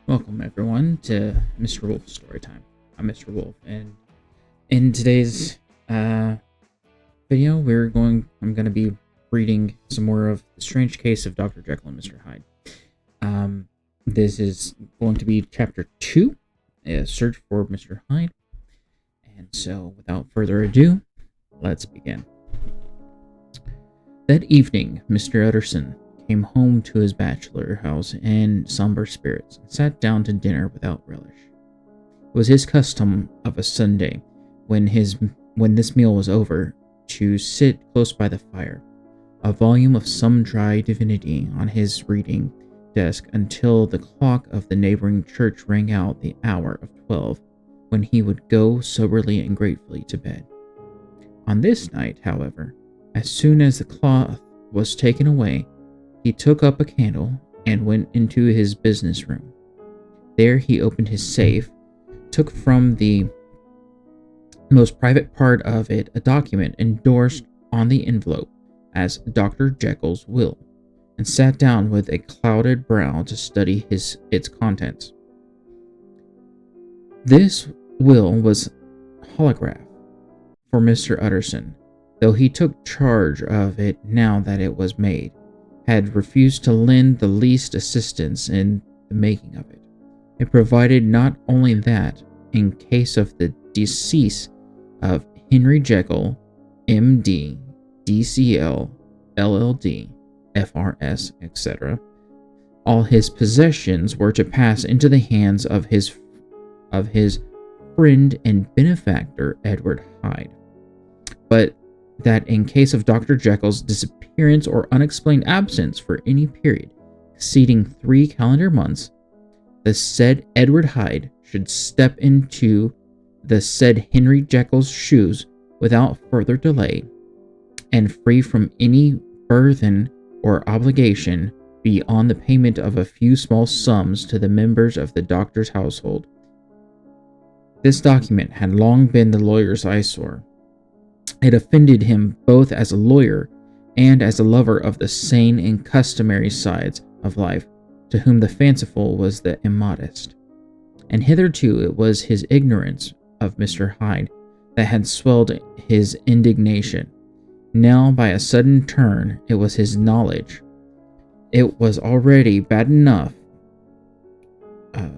Welcome everyone to Mr. Wolf's Storytime. I'm Mr. Wolf, and in today's video, I'm going to be reading some more of The Strange Case of Dr. Jekyll and Mr. Hyde. This is going to be Chapter 2, a search for Mr. Hyde. And so, without further ado, let's begin. That evening, Mr. Utterson came home to his bachelor house in somber spirits and sat down to dinner without relish. It was his custom of a Sunday, when this meal was over, to sit close by the fire, a volume of some dry divinity on his reading desk until the clock of the neighboring church rang out the hour of 12, when he would go soberly and gratefully to bed. On this night, however, as soon as the cloth was taken away, he took up a candle and went into his business room. There he opened his safe, took from the most private part of it a document endorsed on the envelope as Dr. Jekyll's will, and sat down with a clouded brow to study its contents. This will was holograph for Mr. Utterson, though he took charge of it now that it was made, had refused to lend the least assistance in the making of it. It provided not only that, in case of the decease of Henry Jekyll, M.D., D.C.L., LL.D., F.R.S., etc., all his possessions were to pass into the hands of his friend and benefactor Edward Hyde, but that in case of Dr. Jekyll's disappearance or unexplained absence for any period exceeding 3 calendar months, the said Edward Hyde should step into the said Henry Jekyll's shoes without further delay, and free from any burthen or obligation beyond the payment of a few small sums to the members of the doctor's household. This document had long been the lawyer's eyesore. It offended him both as a lawyer and as a lover of the sane and customary sides of life, to whom the fanciful was the immodest. And hitherto it was his ignorance of Mr. Hyde that had swelled his indignation. Now, by a sudden turn, it was his knowledge. It was already bad enough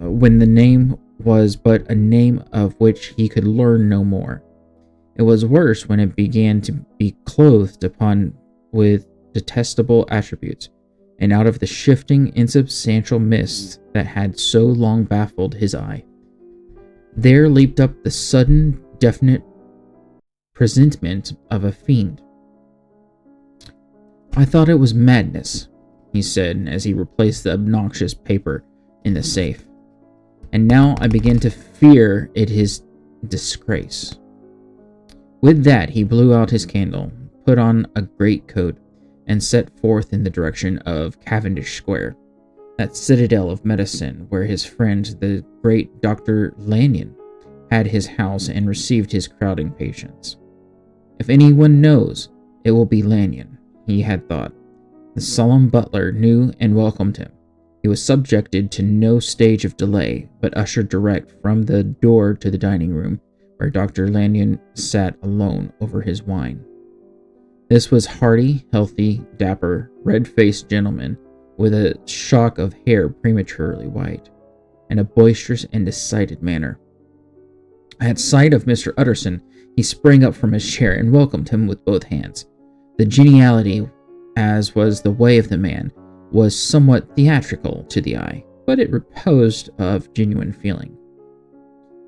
when the name was but a name of which he could learn no more. It was worse when it began to be clothed upon with detestable attributes, and out of the shifting, insubstantial mists that had so long baffled his eye, there leaped up the sudden, definite presentiment of a fiend. "I thought it was madness," he said as he replaced the obnoxious paper in the safe, "and now I begin to fear it is disgrace." With that, he blew out his candle, put on a greatcoat, and set forth in the direction of Cavendish Square, that citadel of medicine where his friend, the great Dr. Lanyon, had his house and received his crowding patients. If anyone knows, it will be Lanyon, he had thought. The solemn butler knew and welcomed him. He was subjected to no stage of delay, but ushered direct from the door to the dining room, where Dr. Lanyon sat alone over his wine. This was hearty, healthy, dapper, red-faced gentleman with a shock of hair prematurely white, and a boisterous and decided manner. At sight of Mr. Utterson, he sprang up from his chair and welcomed him with both hands. The geniality, as was the way of the man, was somewhat theatrical to the eye, but it reposed of genuine feeling.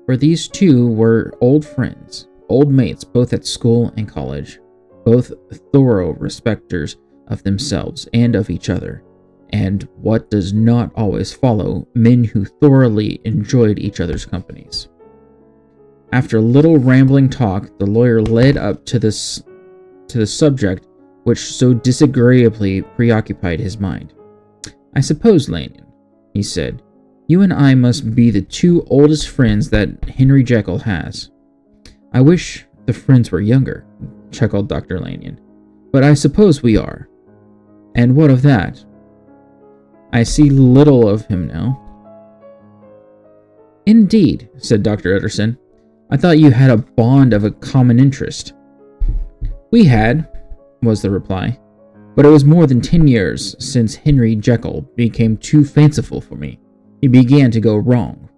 For these two were old friends, old mates both at school and college, both thorough respecters of themselves and of each other, and, what does not always follow, men who thoroughly enjoyed each other's companies. After a little rambling talk, the lawyer led up to the subject which so disagreeably preoccupied his mind. "I suppose, Lanyon," he said, "you and I must be the two oldest friends that Henry Jekyll has." "I wish the friends were younger," chuckled Dr. Lanyon, "but I suppose we are. And what of that? I see little of him now." Indeed, said Dr. Utterson. I thought you had a bond of a common interest. We had, was the reply, but it was more than 10 years since Henry Jekyll became too fanciful for me. He began to go wrong.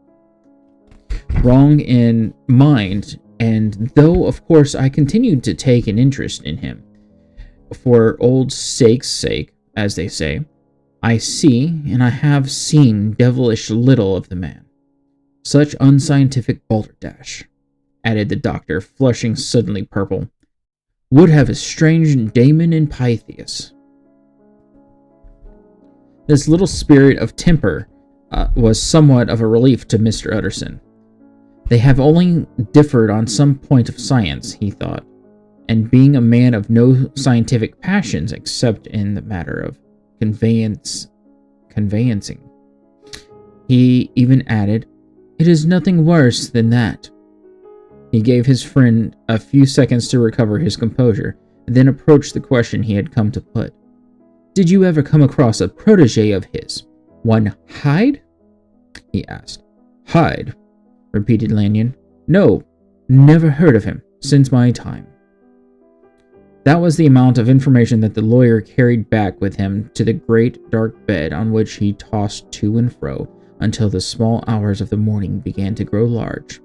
Wrong in mind, and though of course I continued to take an interest in him, for old sake's sake, as they say, I see, and I have seen devilish little of the man. Such unscientific balderdash, added the doctor, flushing suddenly purple, would have estranged Damon and Pythias. This little spirit of temper was somewhat of a relief to Mr. Utterson. They have only differed on some point of science, he thought, and being a man of no scientific passions except in the matter of conveyancing. He even added, it is nothing worse than that. He gave his friend a few seconds to recover his composure, and then approached the question he had come to put. Did you ever come across a protege of his? One Hyde? He asked. Hyde, repeated Lanyon. No, never heard of him since my time. That was the amount of information that the lawyer carried back with him to the great dark bed on which he tossed to and fro until the small hours of the morning began to grow large.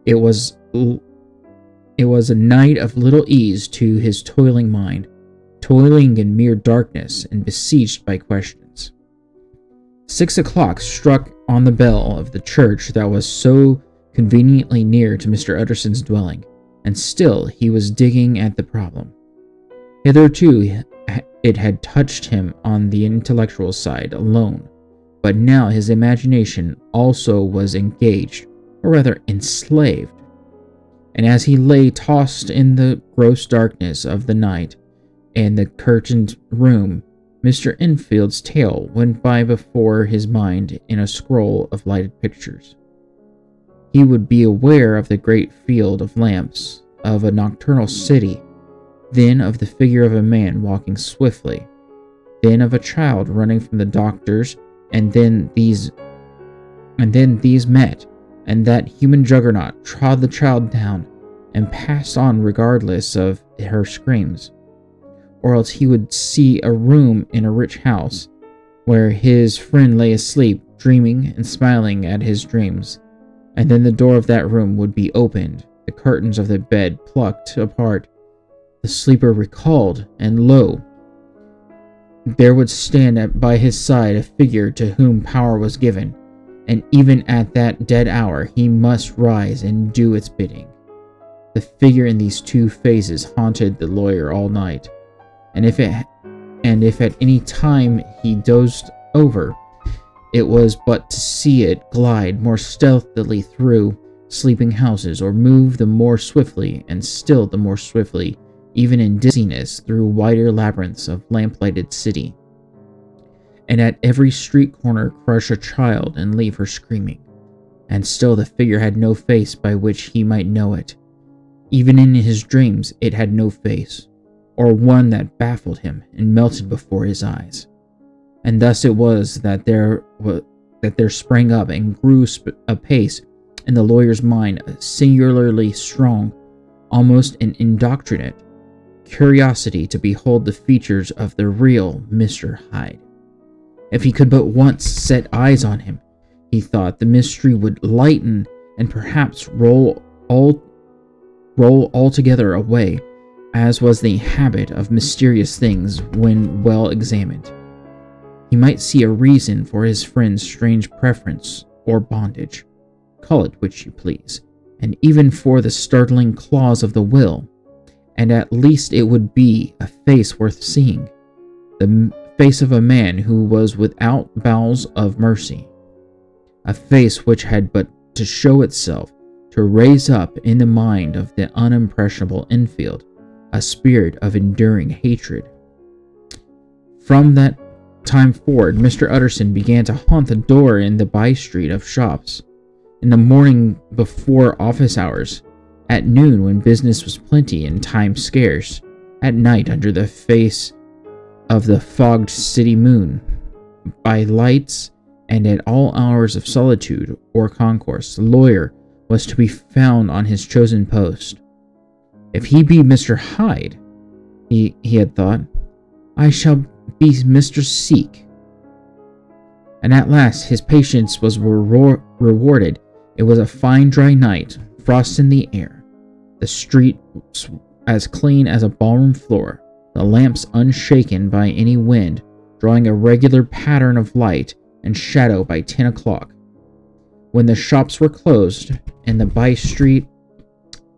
It was a night of little ease to his toiling mind, toiling in mere darkness and besieged by questions. 6 o'clock struck on the bell of the church that was so conveniently near to Mr. Utterson's dwelling, and still he was digging at the problem. Hitherto it had touched him on the intellectual side alone, but now his imagination also was engaged, or rather enslaved. And as he lay tossed in the gross darkness of the night in the curtained room, Mr. Enfield's tale went by before his mind in a scroll of lighted pictures. He would be aware of the great field of lamps, of a nocturnal city, then of the figure of a man walking swiftly, then of a child running from the doctor's, and then these met, and that human juggernaut trod the child down and passed on regardless of her screams. Or else he would see a room in a rich house where his friend lay asleep, dreaming and smiling at his dreams, and then the door of that room would be opened, the curtains of the bed plucked apart, the sleeper recalled, and lo, there would stand by his side a figure to whom power was given, and even at that dead hour he must rise and do its bidding. The figure in these two phases haunted the lawyer all night, and if at any time he dozed over, it was but to see it glide more stealthily through sleeping houses, or move the more swiftly, and still the more swiftly, even in dizziness, through wider labyrinths of lamplighted city, and at every street corner crush a child and leave her screaming. And still the figure had no face by which he might know it. Even in his dreams it had no face, or one that baffled him and melted before his eyes. And thus it was that there sprang up and grew apace in the lawyer's mind a singularly strong, almost an indoctrinate, curiosity to behold the features of the real Mr. Hyde. If he could but once set eyes on him, he thought, the mystery would lighten and perhaps roll altogether away, as was the habit of mysterious things when well examined. He might see a reason for his friend's strange preference or bondage, call it which you please, and even for the startling clause of the will, and at least it would be a face worth seeing, the face of a man who was without bowels of mercy, a face which had but to show itself to raise up in the mind of the unimpressionable Enfield a spirit of enduring hatred. From that time forward, Mr. Utterson began to haunt the door in the by-street of shops, in the morning before office hours, at noon when business was plenty and time scarce, at night under the face of the fogged city moon, by lights and at all hours of solitude or concourse, the lawyer was to be found on his chosen post. If he be Mr. Hyde, he had thought, I shall be Mr. Seek. And at last his patience was rewarded. It was a fine dry night, frost in the air, the street as clean as a ballroom floor, the lamps unshaken by any wind, drawing a regular pattern of light and shadow by 10 o'clock. When the shops were closed and the by-street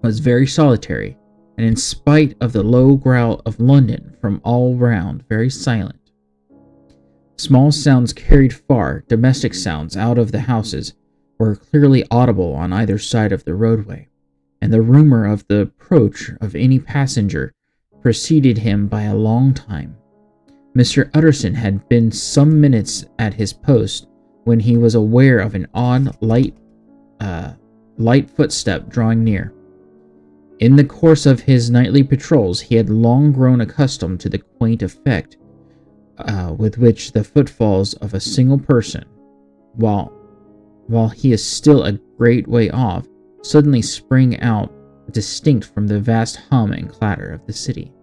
was very solitary, and in spite of the low growl of London from all round, very silent. Small sounds carried far, domestic sounds out of the houses, were clearly audible on either side of the roadway, and the rumor of the approach of any passenger preceded him by a long time. Mr. Utterson had been some minutes at his post when he was aware of an odd, light footstep drawing near. In the course of his nightly patrols, he had long grown accustomed to the quaint effect with which the footfalls of a single person, while he is still a great way off, suddenly spring out distinct from the vast hum and clatter of the city.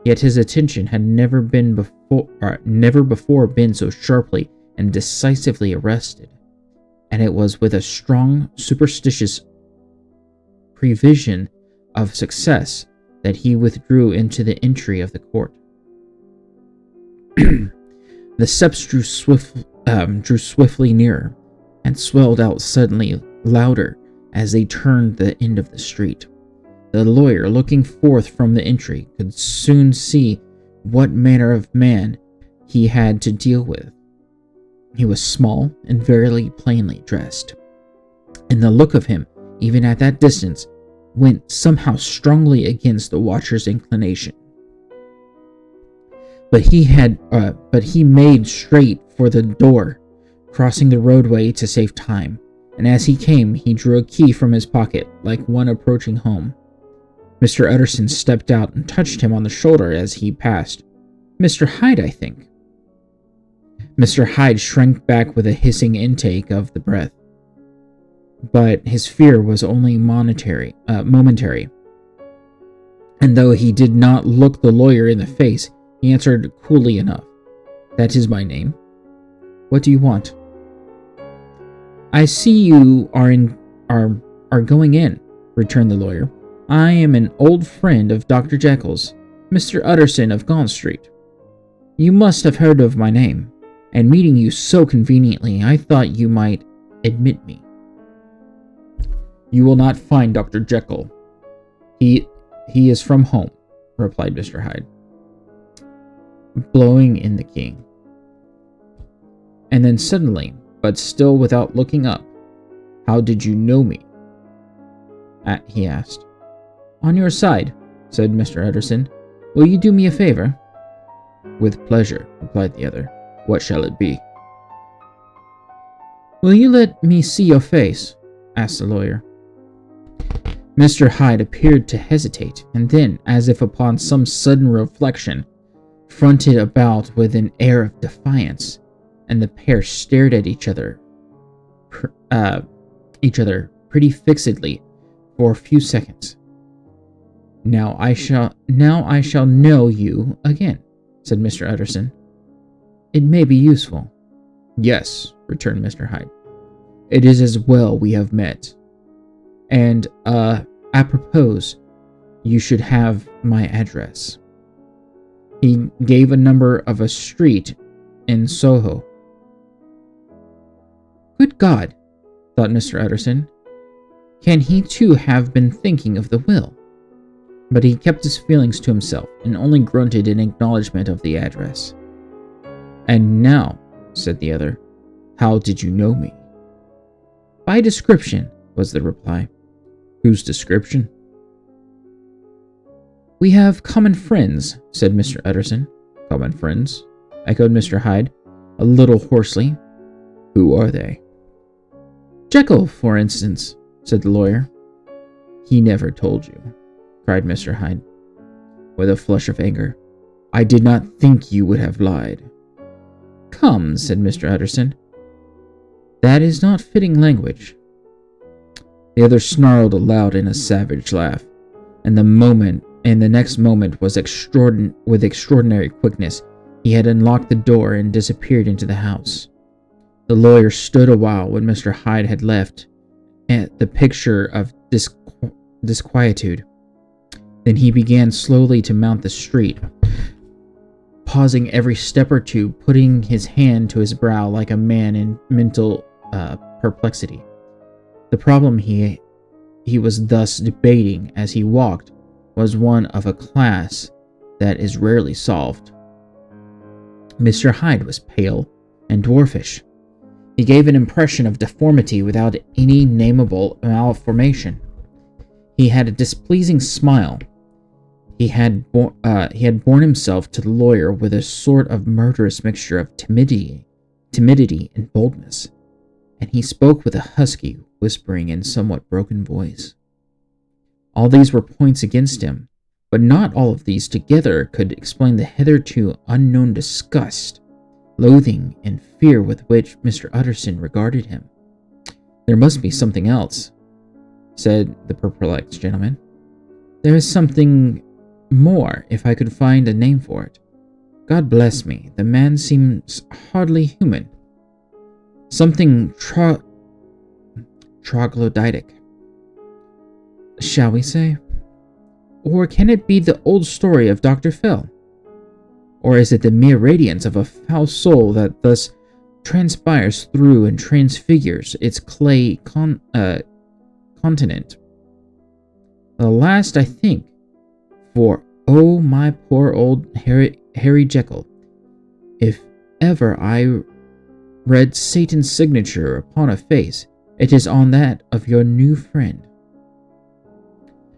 Yet his attention had never before been so sharply and decisively arrested, and it was with a strong, superstitious prevision of success that he withdrew into the entry of the court. The steps drew swiftly nearer, and swelled out suddenly louder as they turned the end of the street. The lawyer, looking forth from the entry, could soon see what manner of man he had to deal with. He was small and very plainly dressed, and the look of him, even at that distance, went somehow strongly against the watcher's inclination. But he made straight for the door, crossing the roadway to save time, and as he came, he drew a key from his pocket, like one approaching home. Mr. Utterson stepped out and touched him on the shoulder as he passed. Mr. Hyde, I think. Mr. Hyde shrank back with a hissing intake of the breath. But his fear was only momentary, and though he did not look the lawyer in the face, he answered coolly enough, That is my name. What do you want? I see you are going in, returned the lawyer. I am an old friend of Dr. Jekyll's, Mr. Utterson of Gaunt Street. You must have heard of my name, and meeting you so conveniently, I thought you might admit me. You will not find Dr. Jekyll. He is from home, replied Mr. Hyde, blowing in the key. And then suddenly, but still without looking up, how did you know me? He asked. On your side, said Mr. Utterson. Will you do me a favor? With pleasure, replied the other. What shall it be? Will you let me see your face? Asked the lawyer. Mr. Hyde appeared to hesitate, and then, as if upon some sudden reflection, fronted about with an air of defiance, and the pair stared at each other pretty fixedly for a few seconds. Now I shall know you again, said Mr. Utterson. It may be useful. Yes, returned Mr. Hyde. It is as well we have met. And, apropos, you should have my address. He gave a number of a street in Soho. Good God, thought Mr. Utterson. Can he too have been thinking of the will? But he kept his feelings to himself and only grunted in acknowledgement of the address. And now, said the other, how did you know me? By description, was the reply. Whose description? We have common friends, said Mr. Utterson. Common friends? Echoed Mr. Hyde, a little hoarsely. Who are they? Jekyll, for instance, said the lawyer. He never told you, cried Mr. Hyde, with a flush of anger. I did not think you would have lied. Come, said Mr. Utterson, That is not fitting language." The other snarled aloud in a savage laugh, and the next moment was with extraordinary quickness. He had unlocked the door and disappeared into the house. The lawyer stood a while when Mr. Hyde had left, at the picture of disquietude. Then he began slowly to mount the street, pausing every step or two, putting his hand to his brow like a man in mental perplexity. The problem he was thus debating as he walked was one of a class that is rarely solved. Mr. Hyde was pale and dwarfish. He gave an impression of deformity without any nameable malformation. He had a displeasing smile. He had borne himself to the lawyer with a sort of murderous mixture of timidity and boldness, and he spoke with a husky, whispering and somewhat broken voice. All these were points against him, but not all of these together could explain the hitherto unknown disgust, loathing, and fear with which Mr. Utterson regarded him. "There must be something else," said the perplexed gentleman. "There is something more, if I could find a name for it. God bless me, the man seems hardly human. Something troglodytic, shall we say? Or can it be the old story of Dr. Phil? Or is it the mere radiance of a foul soul that thus transpires through and transfigures its clay continent? The last, I think, for oh, my poor old Harry Jekyll, if ever I read Satan's signature upon a face, it is on that of your new friend."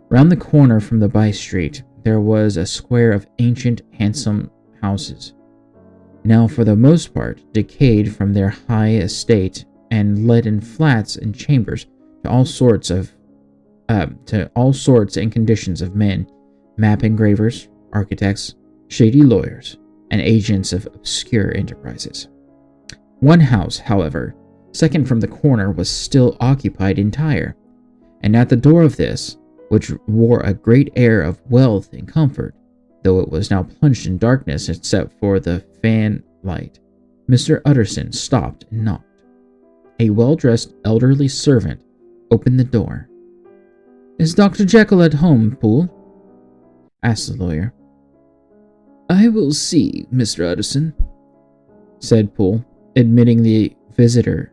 Round the corner from the by-street, there was a square of ancient, handsome houses, now for the most part decayed from their high estate and let in flats and chambers to all sorts and conditions of men, map engravers, architects, shady lawyers, and agents of obscure enterprises. One house, however, second from the corner, was still occupied entire, and at the door of this, which wore a great air of wealth and comfort, though it was now plunged in darkness except for the fan light, Mr. Utterson stopped and knocked. A well-dressed elderly servant opened the door. "Is Dr. Jekyll at home, Poole?" asked the lawyer. "I will see, Mr. Utterson," said Poole, admitting the visitor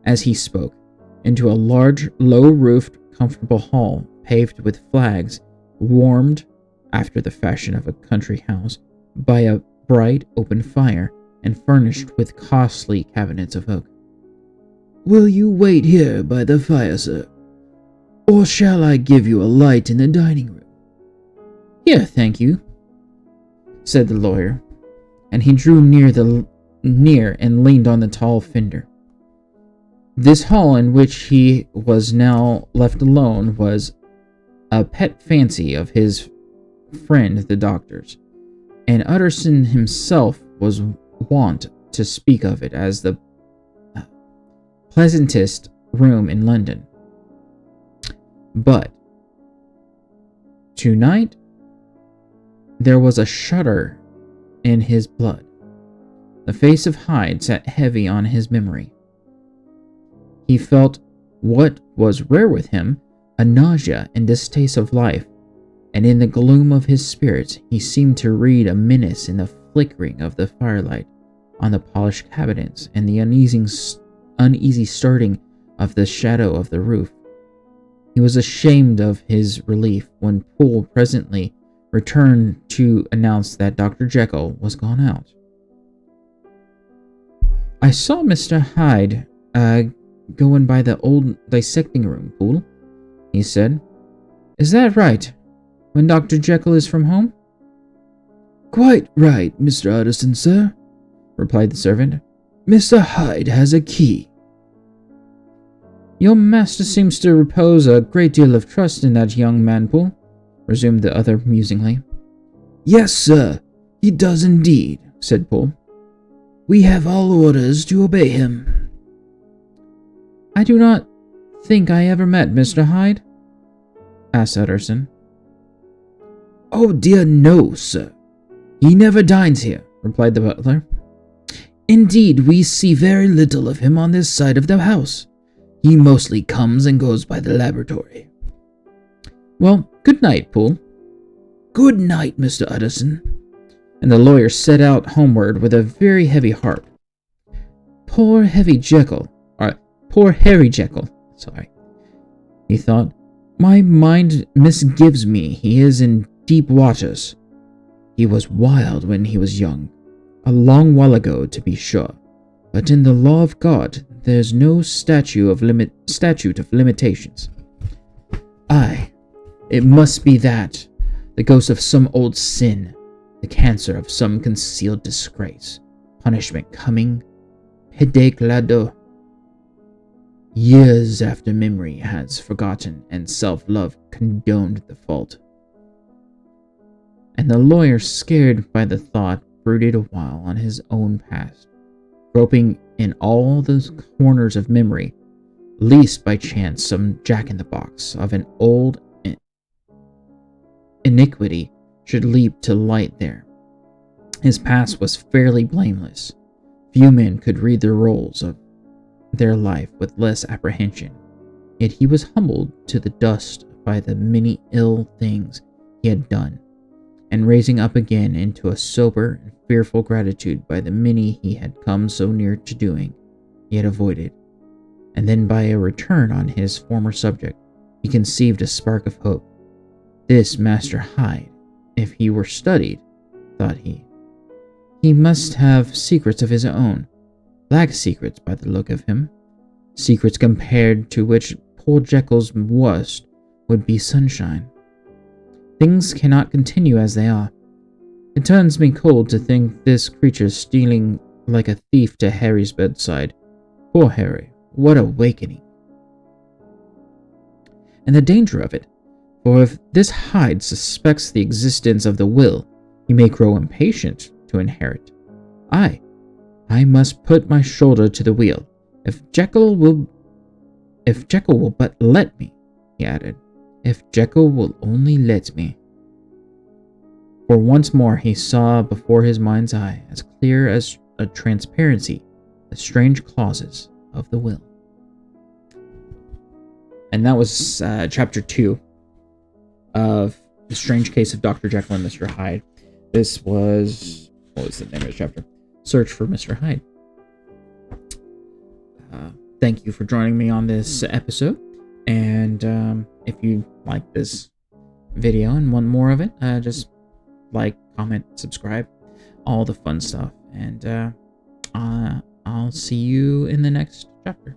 as he spoke, into a large, low-roofed, comfortable hall paved with flags, warmed, after the fashion of a country house, by a bright open fire, and furnished with costly cabinets of oak. "Will you wait here by the fire, sir? Or shall I give you a light in the dining room?" "Here, thank you," said the lawyer, and he drew near and leaned on the tall fender. This hall in which he was now left alone was a pet fancy of his friend the doctor's, and Utterson himself was wont to speak of it as the pleasantest room in London. But tonight there was a shudder in his blood. The face of Hyde sat heavy on his memory. He felt, what was rare with him, a nausea and distaste of life, and in the gloom of his spirits he seemed to read a menace in the flickering of the firelight on the polished cabinets and the uneasy starting of the shadow of the roof. He was ashamed of his relief when Poole presently returned to announce that Dr. Jekyll was gone out. "I saw Mr. Hyde going by the old dissecting room, Poole," he said. "Is that right, when Dr. Jekyll is from home?" "Quite right, Mr. Utterson, sir," replied the servant. "Mr. Hyde has a key." "Your master seems to repose a great deal of trust in that young man, Poole," resumed the other musingly. "Yes, sir, he does indeed," said Poole. We have all orders to obey him. I do not think I ever met Mr. Hyde, asked Utterson. Oh dear no, sir. He never dines here, replied the butler. Indeed, we see very little of him on this side of the house. He mostly comes and goes by the laboratory. Well, good night, Poole. Good night, Mr. Utterson. And the lawyer set out homeward with a very heavy heart. Poor Harry Jekyll, he thought. My mind misgives me he is in deep waters. He was wild when he was young, a long while ago to be sure, but in the law of God there's no statute of limitations. Aye, it must be that, the ghost of some old sin, the cancer of some concealed disgrace, punishment coming, pediclado, years after memory has forgotten and self-love condoned the fault. And the lawyer, scared by the thought, brooded a while on his own past, groping in all those corners of memory, lest by chance some jack-in-the-box of an old iniquity should leap to light there. His past was fairly blameless. Few men could read the rolls of their life with less apprehension, yet he was humbled to the dust by the many ill things he had done, and raising up again into a sober and fearful gratitude by the many he had come so near to doing, yet avoided, and then by a return on his former subject, he conceived a spark of hope. This Master Hyde, if he were studied, thought he must have secrets of his own, black secrets by the look of him, secrets compared to which poor Jekyll's worst would be sunshine. Things cannot continue as they are. It turns me cold to think this creature stealing like a thief to Harry's bedside. Poor Harry, what awakening! And the danger of it, for if this Hyde suspects the existence of the will, he may grow impatient to inherit. I must put my shoulder to the wheel. If Jekyll will but let me, he added. If Jekyll will only let me. For once more he saw before his mind's eye, as clear as a transparency, the strange clauses of the will. And that was chapter 2 of The Strange Case of Dr. Jekyll and Mr. Hyde. This was, what was the name of the chapter? Search for Mr. Hyde. Thank you for joining me on this episode. And if you like this video and want more of it, just like, comment, subscribe, all the fun stuff. And I'll see you in the next chapter.